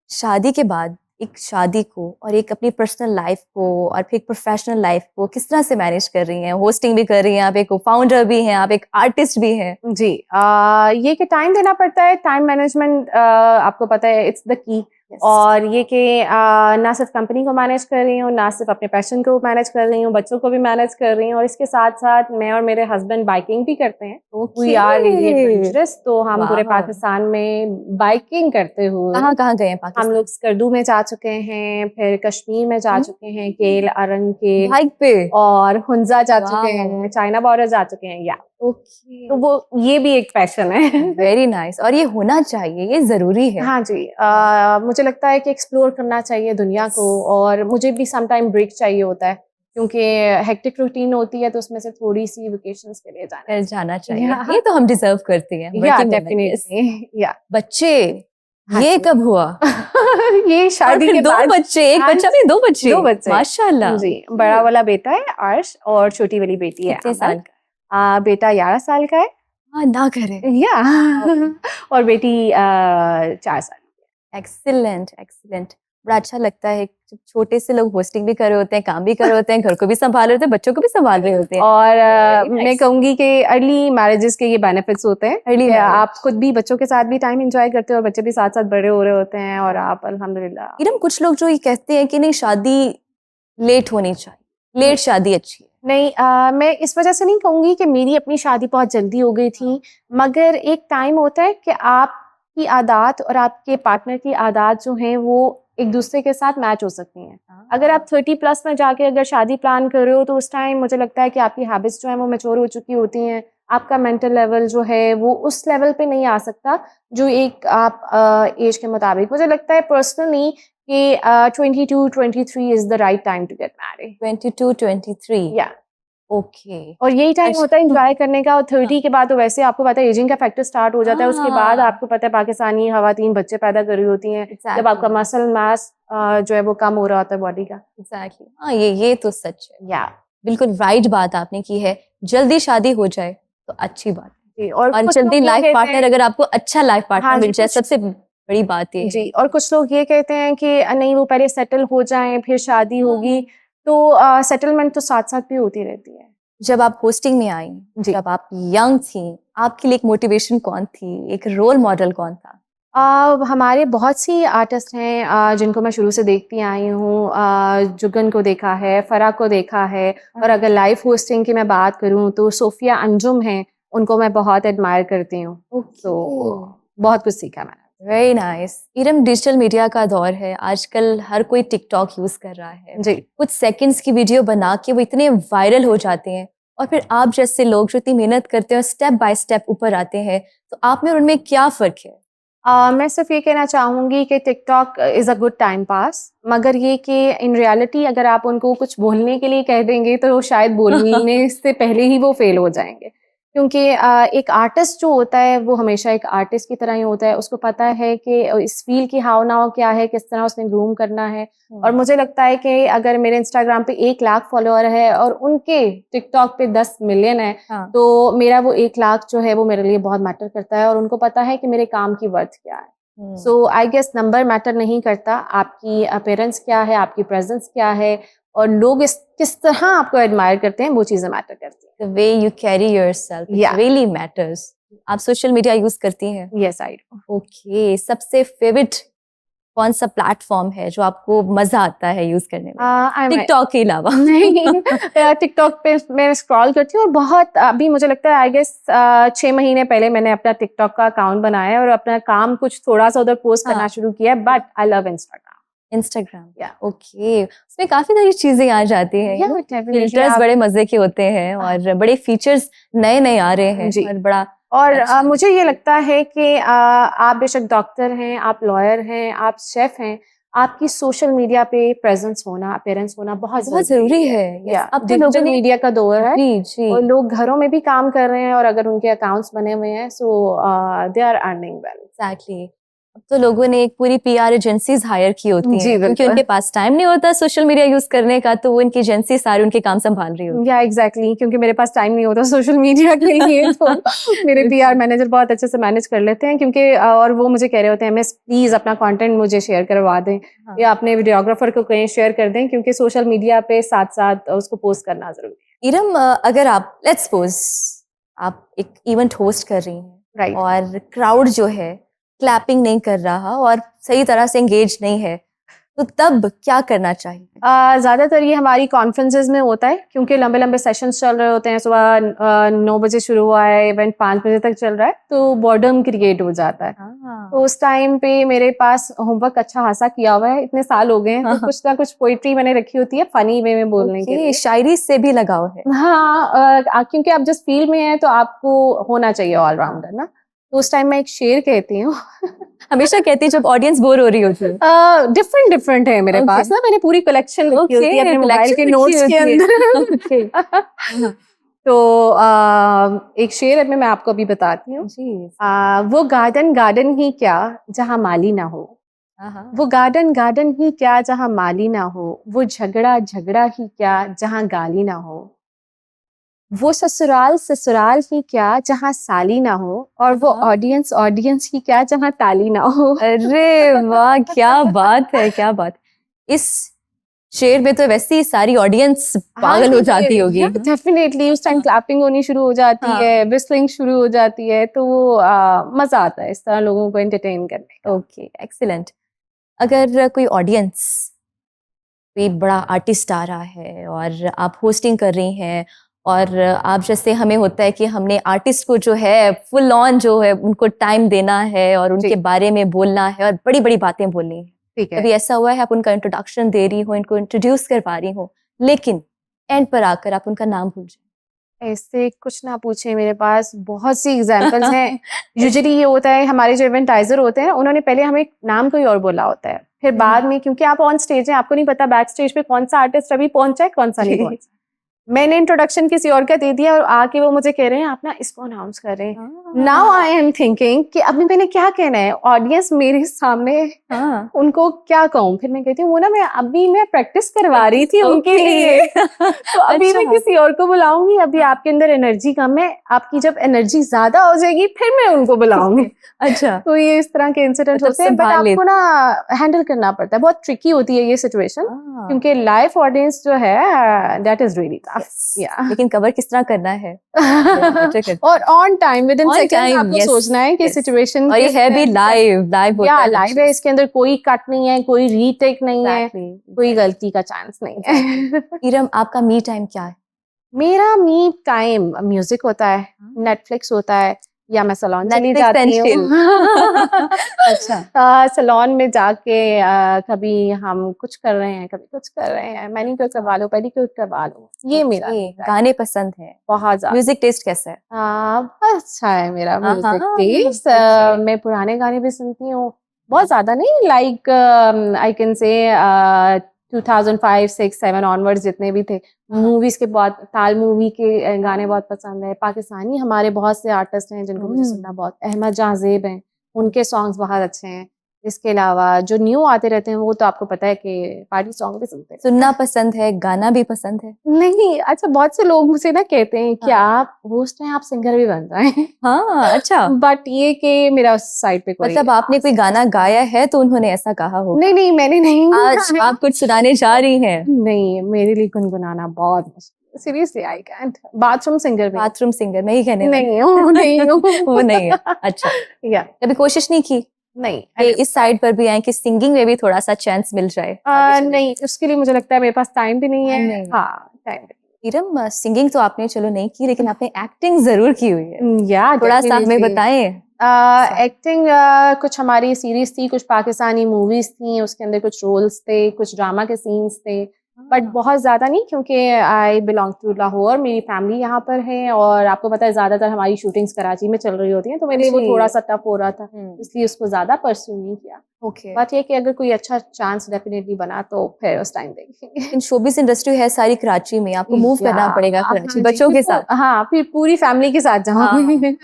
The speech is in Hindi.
शादी के बाद एक शादी को और एक अपनी पर्सनल लाइफ को और फिर प्रोफेशनल लाइफ को किस तरह से मैनेज कर रही हैं? होस्टिंग भी कर रही हैं, आप एक फाउंडर भी हैं, आप एक आर्टिस्ट भी हैं। जी ये कि टाइम देना पड़ता है। टाइम मैनेजमेंट आपको पता है, इट्स द की। और ये कि ना सिर्फ कंपनी को मैनेज कर रही हूँ, ना सिर्फ अपने पैशन को मैनेज कर रही हूँ, बच्चों को भी मैनेज कर रही हूँ, और इसके साथ साथ मैं और मेरे हस्बैंड बाइकिंग भी करते हैं। We are really adventurous. तो हम पूरे वाह। पाकिस्तान में बाइकिंग करते हुए कहाँ कहाँ गए हैं हम पाकिस्तान? लोग स्कर्दू में जा चुके हैं, फिर कश्मीर में जा चुके हैं, केल, अरन के, बाइक पे? और हुंजा जा वाह। चुके हैं, चाइना बॉर्डर जा चुके हैं। या ओके, तो वो ये भी एक पैशन है। Very nice. और ये होना चाहिए, ये जरूरी है। हाँ जी, मुझे लगता है कि एक्सप्लोर करना चाहिए दुनिया को, और मुझे भी सम टाइम ब्रेक चाहिए होता है, क्योंकि हेक्टिक रूटीन होती है, तो उसमें से थोड़ी सी वेकेशंस के लिए जाना चाहिए। या ये तो हम डिजर्व करते हैं। working women, yes. डेफिनेटली या बच्चे, हाँ ये जी। कब हुआ? ये और शादी फिर के दो बाद बच्चे, एक हाँ बच्चा भी, दो बच्चे? दो बच्चे माशाल्लाह। जी। बड़ा वाला बेटा है अर्श, और छोटी वाली बेटी है कितने अमल। साल का? बेटा 11 साल का है। हाँ, ना करे। या और बेटी 4 साल। Excellent, excellent. बड़ा अच्छा लगता है जब छोटे से लोग होस्टिंग भी कर रहे होते हैं, काम भी कर रहे होते हैं, घर को भी संभाल रहे होते हैं, बच्चों को भी संभाल रहे होते हैं। और Very मैं nice. कहूंगी कि अर्ली मैरिजेस के ये बेनिफिट्स होते हैं। Early कि marriage. आप खुद भी बच्चों के साथ भी टाइम एंजॉय करते हो, और बच्चे भी साथ साथ बड़े हो रहे होते हैं, और आप अल्हम्दुलिल्लाह। इरम, कुछ लोग जो ये कहते हैं कि नहीं, शादी लेट होनी चाहिए, लेट शादी अच्छी है। नहीं, मैं इस वजह से नहीं कहूंगी कि मेरी अपनी शादी बहुत जल्दी हो गई थी, मगर एक टाइम होता है कि आपकी आदत और आपके पार्टनर की आदत जो है वो एक दूसरे के साथ मैच हो सकती हैं। अगर आप 30+ में जाके अगर शादी प्लान कर रहे हो, तो उस टाइम मुझे लगता है कि आपकी हैबिट्स जो है वो मैच्योर हो चुकी होती हैं, आपका मेंटल लेवल जो है वो उस लेवल पे नहीं आ सकता जो एक आप एज के मुताबिक। मुझे लगता है पर्सनली कि 22-23 is the right time to get married. 22-23? या ओके। और यही टाइम होता है एंजॉय करने का। और 30 के बाद तो वैसे आपको पता है एजिंग का फैक्टर स्टार्ट हो जाता है। उसके बाद आपको पता है पाकिस्तानी खवातीन बच्चे पैदा कर रही होती हैं, जब आपका मसल मास जो है वो कम हो रहा होता है बॉडी का। एग्जैक्टली। हाँ, ये तो सच है। या बिल्कुल राइट बात आपने की है। जल्दी शादी हो जाए तो अच्छी बात है, जी। और और कुछ जल्दी लोग ये लाइफ कहते पार्टनर, हैं, अगर आपको अच्छा लाइफ पार्टनर हाँ जी, मिल जाए, कुछ सबसे बड़ी बात ये है। जी। और कुछ लोग ये कहते हैं कि नहीं, वो पहले सेटल हो जाएं फिर शादी होगी। तो सेटलमेंट तो साथ साथ भी होती रहती है। जब आप होस्टिंग में आई, जी। जब आप यंग थी, आपके लिए एक मोटिवेशन कौन थी, एक रोल मॉडल कौन था? हमारे बहुत सी आर्टिस्ट हैं जिनको मैं शुरू से देखती आई हूँ। जुगन को देखा है, फरा को देखा है, और अगर लाइव होस्टिंग की मैं बात करूँ तो सोफिया अंजुम हैं, उनको मैं बहुत एडमायर करती हूँ। तो बहुत कुछ सीखा मैंने। Very nice. Iram, digital media का दौर है आजकल, हर कोई टिकटॉक यूज कर रहा है। जी। कुछ सेकंड्स की वीडियो बना के वो इतने वायरल हो जाते हैं, और फिर आप जैसे लोग जो इतनी मेहनत करते हैं, स्टेप बाय स्टेप ऊपर आते हैं, तो आप में और उनमें क्या फर्क है? मैं सिर्फ ये कहना चाहूँगी कि TikTok is a good time pass, मगर ये कि इन रियलिटी अगर आप उनको कुछ बोलने के लिए कह देंगे तो शायद बोलने से पहले ही वो फेल हो जाएंगे। क्योंकि एक आर्टिस्ट जो होता है वो हमेशा एक आर्टिस्ट की तरह ही होता है। उसको पता है कि इस फील की हाव नाव क्या है, किस तरह उसने ग्रूम करना है। और मुझे लगता है कि अगर मेरे इंस्टाग्राम पे 1 लाख फॉलोअर है और उनके टिकटॉक पे 10 मिलियन है, तो मेरा वो 1 लाख जो है वो मेरे लिए बहुत मैटर करता है, और उनको पता है कि मेरे काम की वर्थ क्या है। सो आई गेस नंबर मैटर नहीं करता, आपकी अपीयरेंस क्या है, आपकी प्रेजेंस क्या है, और लोग किस तरह आपको एडमायर करते हैं, वो चीजें मैटर करती हैं। The way you carry yourself, it really matters. आप सोशल मीडिया यूज करती हैं? Yes, I do. ओके। सबसे फेवरेट कौन सा प्लेटफॉर्म है जो आपको मजा आता है यूज करने में, टिकटॉक के अलावा? नहीं, टिकटॉक पे मैं स्क्रॉल करती हूँ, और बहुत अभी मुझे लगता है आई गेस 6 महीने पहले मैंने अपना टिकटॉक का अकाउंट बनाया है और अपना काम कुछ थोड़ा सा उधर पोस्ट करना शुरू किया है। But I love Instagram. या ओके, उसमें काफी सारी चीजें आ जाती हैं। फिल्टर्स बड़े मजे के होते हैं, और बड़े फीचर्स नए नए आ रहे हैं, और बड़ा और मुझे ये लगता है कि आप बेशक डॉक्टर हैं, आप लॉयर हैं, आप शेफ हैं, आपकी सोशल मीडिया पे प्रेजेंस होना, अपीयरेंस होना बहुत जरूरी है। अब तो डिजिटल मीडिया का दौर है, और लोग घरों में भी काम कर रहे हैं, और अगर उनके अकाउंट्स बने हुए हैं, so they are earning well. Exactly. तो लोगों ने एक पूरी पीआर एजेंसीज हायर की होती हैं जी, क्योंकि बिल्कुल। उनके पास टाइम नहीं होता सोशल मीडिया यूज करने का, तो वो इनकी एजेंसी सारी उनके काम संभाल रही होती या एग्जैक्टली क्योंकि मेरे पास टाइम नहीं होता सोशल मीडिया के लिए, तो मेरे पीआर मैनेजर बहुत अच्छे से मैनेज कर लेते हैं, क्योंकि और वो मुझे कह रहे होते हैं मिस प्लीज अपना कंटेंट मुझे शेयर करवा दें हाँ। या अपने वीडियोग्राफर को कहीं शेयर कर दें, क्योंकि सोशल मीडिया पे साथ साथ उसको पोस्ट करना जरूरी है। इरम, अगर आप लेट्स सपोज आप एक इवेंट होस्ट कर रही हैं राइट। और क्राउड जो है क्लैपिंग नहीं कर रहा और सही तरह से एंगेज नहीं है, तो तब क्या करना चाहिए? ज़्यादातर ये हमारी कॉन्फ्रेंसेज में होता है, क्योंकि लंबे लंबे सेशंस चल रहे होते हैं। सुबह 9 बजे शुरू हुआ है, इवेंट 5 बजे तक चल रहा है, तो बॉर्डम क्रिएट हो जाता है। तो उस टाइम पे मेरे पास होमवर्क अच्छा खासा किया हुआ है, इतने साल हो गए हैं, तो कुछ ना कुछ पोइट्री मैंने रखी होती है फनी वे में बोलने के लिए। शायरी से भी लगाव है? हाँ, क्योंकि आप जिस फील्ड में हैं तो आपको होना चाहिए ऑलराउंडर ना। तो उस टाइम मैं एक शेर कहती हूँ। हमेशा कहती है जब ऑडियंस बोर हो रही होती है। डिफरेंट है मेरे पास ना, मैंने पूरी कलेक्शन लिखी होती है अपने मोबाइल के नोट्स के अंदर। तो एक शेर मैं आपको अभी बताती हूँ। वो गार्डन गार्डन ही क्या जहाँ माली ना हो, वो गार्डन गार्डन ही क्या जहाँ माली ना हो, वो झगड़ा झगड़ा ही क्या जहाँ गाली ना हो, वो ससुराल ससुराल ही क्या जहाँ साली ना हो, और वो ऑडियंस ऑडियंस ही क्या जहाँ ताली ना हो। अरे वाह, क्या बात है, क्या बात। इस शेर में तो वैसे ही सारी ऑडियंस पागल हो जाती होगी। डेफिनेटली उस टाइम क्लैपिंग होनी शुरू हो जाती है, विस्लिंग शुरू हो जाती है, तो मजा आता है इस तरह लोगों को एंटरटेन करने का। Okay, excellent. अगर कोई ऑडियंस, कोई बड़ा आर्टिस्ट आ रहा है और आप होस्टिंग कर रही हैं, और आप जैसे हमें होता है कि हमने आर्टिस्ट को जो है फुल ऑन जो है उनको टाइम देना है और उनके बारे में बोलना है और बड़ी बड़ी बातें बोलनी है। ठीक है। कभी ऐसा हुआ है आप उनका इंट्रोडक्शन दे रही हो, इनको इंट्रोड्यूस करवा रही हो, लेकिन एंड पर आकर आप उनका नाम भूल जाए? ऐसे कुछ ना पूछे, मेरे पास बहुत सी एग्जांपल्स हैं। यूजुअली ये होता है हमारे जो इवेंटाइजर होते हैं उन्होंने पहले हमें नाम कोई और बोला होता है, फिर बाद में क्योंकि आप ऑन स्टेज हैं आपको नहीं पता बैक स्टेज पे कौन सा आर्टिस्ट अभी पहुंचा है कौन सा नहीं पहुंचा। मैंने इंट्रोडक्शन किसी और का दे दिया और आके वो मुझे कह रहे हैं आप ना इसको अनाउंस कर रहे हैं। नाउ आई एम थिंकिंग कि अभी मैंने क्या कहना है, ऑडियंस मेरे सामने उनको क्या कहूँ। फिर मैं कहती हूँ वो ना मैं प्रैक्टिस करवा रही थी उनके लिए। तो अभी मैं किसी और को बुलाऊंगी, अभी आपके अंदर एनर्जी कम है, आपकी जब एनर्जी ज्यादा हो जाएगी फिर मैं उनको बुलाऊंगी। अच्छा, तो ये इस तरह के इंसिडेंट होते हैं, बट आपको ना हैंडल करना पड़ता है। बहुत ट्रिकी होती है ये सिचुएशन, क्योंकि लाइव ऑडियंस जो है दैट इज रियली टफ। लेकिन कवर किस तरह करना है और on time with in seconds आपको सोचना है कि सिचुएशन, और ये है भी लाइव होता है। लाइव है, इसके अंदर कोई कट नहीं है, कोई रीटेक नहीं है, कोई गलती का चांस नहीं है। इरम, आपका मी टाइम क्या है? मेरा मी टाइम म्यूजिक होता है, नेटफ्लिक्स होता है, या मैं सैलून चली जाती हूँ। अच्छा, सैलून में जाके कभी हम कुछ कर रहे हैं, कभी कुछ कर रहे हैं, मैनीक्योर करवा लो, पेडिक्योर करवा लो। ये मेरा गाने पसंद है बहुत ज्यादा। म्यूजिक टेस्ट कैसा है? अच्छा है मेरा म्यूजिक टेस्ट। मैं पुराने गाने भी सुनती हूँ, बहुत ज्यादा नहीं, like I can say 2005, 6, 7 onwards जितने भी थे। मूवीज के बहुत, ताल मूवी के गाने बहुत पसंद है। पाकिस्तानी हमारे बहुत से आर्टिस्ट हैं जिनको मुझे सुनना बहुत, अहमद जहाजेब हैं, उनके सॉन्ग्स बहुत अच्छे हैं। इसके अलावा जो न्यू आते रहते हैं वो तो आपको पता है कि पार्टी सॉन्ग भी सुनते हैं। सुनना पसंद है, गाना भी पसंद है? नहीं, अच्छा, बहुत से लोग मुझे ना कहते हैं कि आप होस्ट हैं, आप सिंगर भी बन जाएं। हाँ, अच्छा। बट ये कि मेरा साइड पे कोई, मतलब आपने कोई गाना गाया है तो उन्होंने ऐसा कहा हो? नहीं, मैंने नहीं। आज आप कुछ सुनाने जा रही हैं? नहीं, मेरे लिए गुनगुनाना बहुत मुश्किल, seriously I can't. Bathroom singer bathroom singer मैं ही कहने नहीं हूँ। वो नहीं है। अच्छा, या कभी कोशिश नहीं की नहीं कि इस साइड पर भी आए कि सिंगिंग में भी थोड़ा सा चांस मिल जाए? नहीं, उसके लिए मुझे लगता है मेरे पास टाइम भी नहीं है। हाँ, टाइम। इरम, सिंगिंग तो आपने चलो नहीं की, लेकिन आपने एक्टिंग जरूर की हुई है। या थोड़ा सा हमें बताएं। एक्टिंग कुछ हमारी सीरीज थी, कुछ पाकिस्तानी मूवीज थी, उसके अंदर कुछ रोल्स थे, कुछ ड्रामा के सीन्स थे, बट बहुत ज्यादा नहीं, क्योंकि आई बिलोंग टू लाहौर, मेरी फैमिली यहाँ पर है और आपको पता है ज्यादातर हमारी शूटिंग्स कराची में चल रही होती हैं, तो मेरे लिए वो थोड़ा सा टफ हो रहा था, इसलिए उसको ज्यादा परस्यू नहीं किया। बात ये कि अगर कोई अच्छा चांस डेफिनेटली बना तो फिर उस टाइम देखेंगे। इन शोबिस इंडस्ट्री है सारी कराची में, आपको मूव करना पड़ेगा कराची बच्चों के साथ। हाँ, फिर पूरी फैमिली के साथ जाऊंगी।